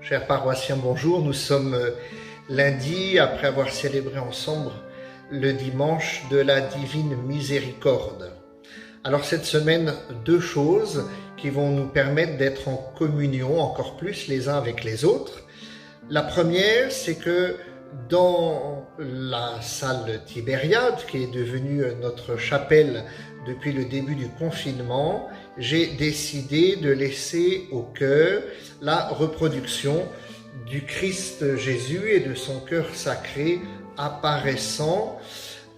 Chers paroissiens, bonjour. Nous sommes lundi, après avoir célébré ensemble le dimanche de la Divine Miséricorde. Alors cette semaine, deux choses qui vont nous permettre d'être en communion encore plus les uns avec les autres. La première, c'est que dans la salle Tibériade, qui est devenue notre chapelle depuis le début du confinement, j'ai décidé de laisser au chœur la reproduction du Christ Jésus et de son cœur sacré apparaissant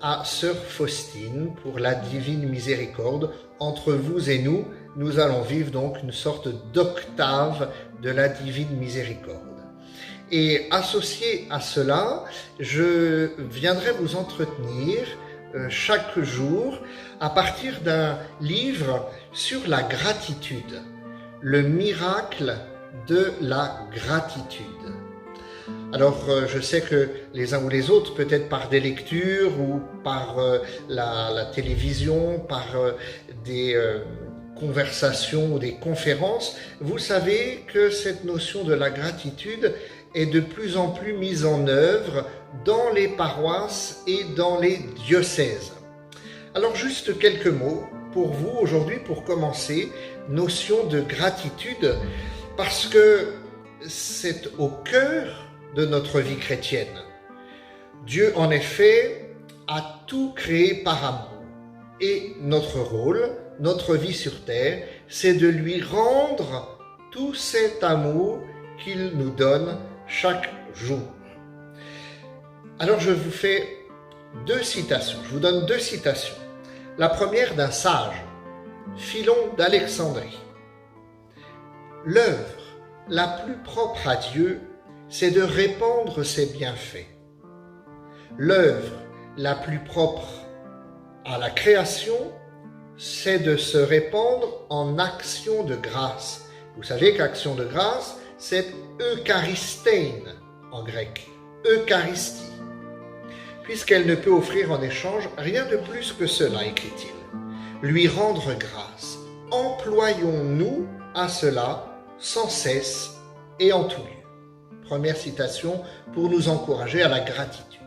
à Sœur Faustine pour la Divine Miséricorde. Entre vous et nous, nous allons vivre donc une sorte d'octave de la Divine Miséricorde. Et associé à cela, je viendrai vous entretenir chaque jour à partir d'un livre sur la gratitude, le miracle de la gratitude. Alors, je sais que les uns ou les autres, peut-être par des lectures ou par la télévision, par des conversations ou des conférences, vous savez que cette notion de la gratitude est de plus en plus mise en œuvre dans les paroisses et dans les diocèses. Alors, juste quelques mots pour vous aujourd'hui, pour commencer, notion de gratitude, parce que c'est au cœur de notre vie chrétienne. Dieu, en effet, a tout créé par amour. Et notre rôle, notre vie sur terre, c'est de lui rendre tout cet amour qu'il nous donne chaque jour. Alors je vous fais deux citations, je vous donne deux citations. La première d'un sage, Philon d'Alexandrie. L'œuvre la plus propre à Dieu, c'est de répandre ses bienfaits. L'œuvre la plus propre à la création, c'est de se répandre en action de grâce. Vous savez qu'action de grâce, c'est Eucharistein en grec, Eucharistie, puisqu'elle ne peut offrir en échange rien de plus que cela, écrit-il. Lui rendre grâce. Employons-nous à cela sans cesse et en tout lieu. Première citation pour nous encourager à la gratitude.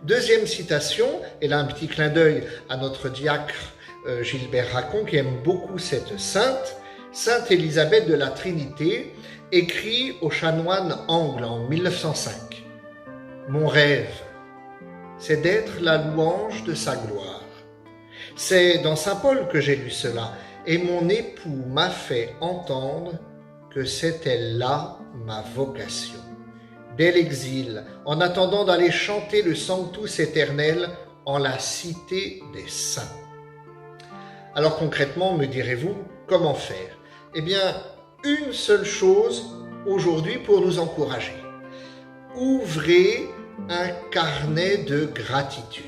Deuxième citation, et là un petit clin d'œil à notre diacre Gilbert Racon qui aime beaucoup cette sainte, Sainte Élisabeth de la Trinité, écrit au chanoine Angle en 1905. Mon rêve, c'est d'être la louange de sa gloire. C'est dans saint Paul que j'ai lu cela, et mon époux m'a fait entendre que c'était là ma vocation. Dès l'exil, en attendant d'aller chanter le Sanctus éternel en la cité des saints. Alors concrètement, me direz-vous, comment faire? Eh bien, une seule chose aujourd'hui pour nous encourager. Ouvrez un carnet de gratitude.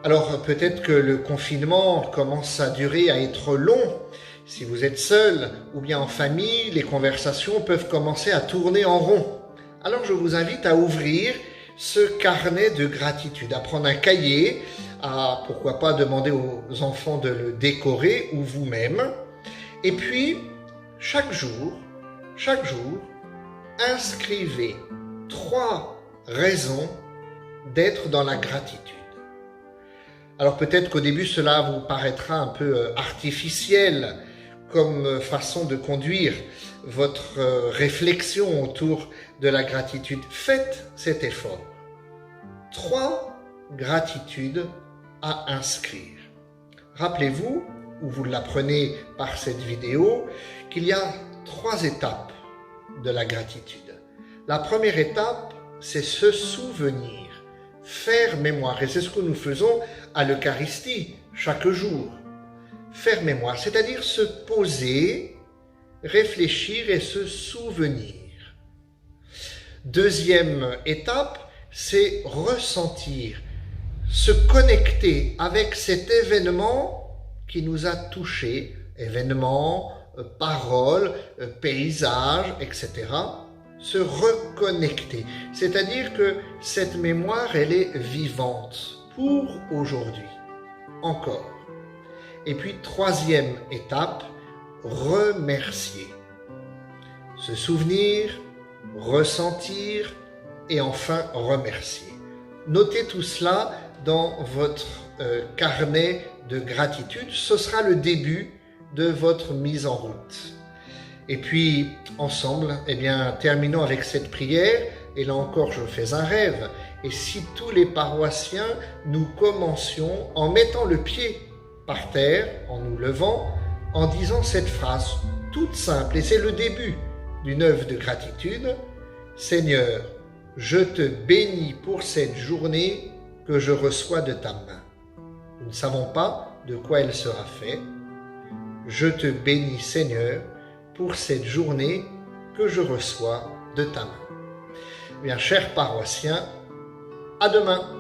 Alors peut-être que le confinement commence à durer, à être long. Si vous êtes seul ou bien en famille, les conversations peuvent commencer à tourner en rond. Alors je vous invite à ouvrir ce carnet de gratitude, à prendre un cahier, à pourquoi pas demander aux enfants de le décorer ou vous-même. Et puis, chaque jour, inscrivez 3 raisons d'être dans la gratitude. Alors peut-être qu'au début, cela vous paraîtra un peu artificiel comme façon de conduire votre réflexion autour de la gratitude. Faites cet effort. 3 gratitudes à inscrire. Rappelez-vous, ou vous l'apprenez par cette vidéo, qu'il y a 3 étapes de la gratitude. La première étape, c'est se souvenir, faire mémoire. Et c'est ce que nous faisons à l'Eucharistie chaque jour. Faire mémoire, c'est-à-dire se poser, réfléchir et se souvenir. Deuxième étape, c'est ressentir, se connecter avec cet événement qui nous a touchés, événements, paroles, paysages, etc. Se reconnecter. C'est-à-dire que cette mémoire, elle est vivante pour aujourd'hui, encore. Et puis, troisième étape, remercier. se souvenir, ressentir et enfin remercier. Notez tout cela dans votre carnet de gratitude. Ce sera le début de votre mise en route. Et puis, ensemble, terminons avec cette prière. Et là encore, je fais un rêve. Et si tous les paroissiens, nous commencions en mettant le pied par terre, en nous levant, en disant cette phrase toute simple, et c'est le début d'une œuvre de gratitude. Seigneur, je te bénis pour cette journée que je reçois de ta main. Nous ne savons pas de quoi elle sera faite. Je te bénis, Seigneur, pour cette journée que je reçois de ta main. Bien, chers paroissiens, à demain.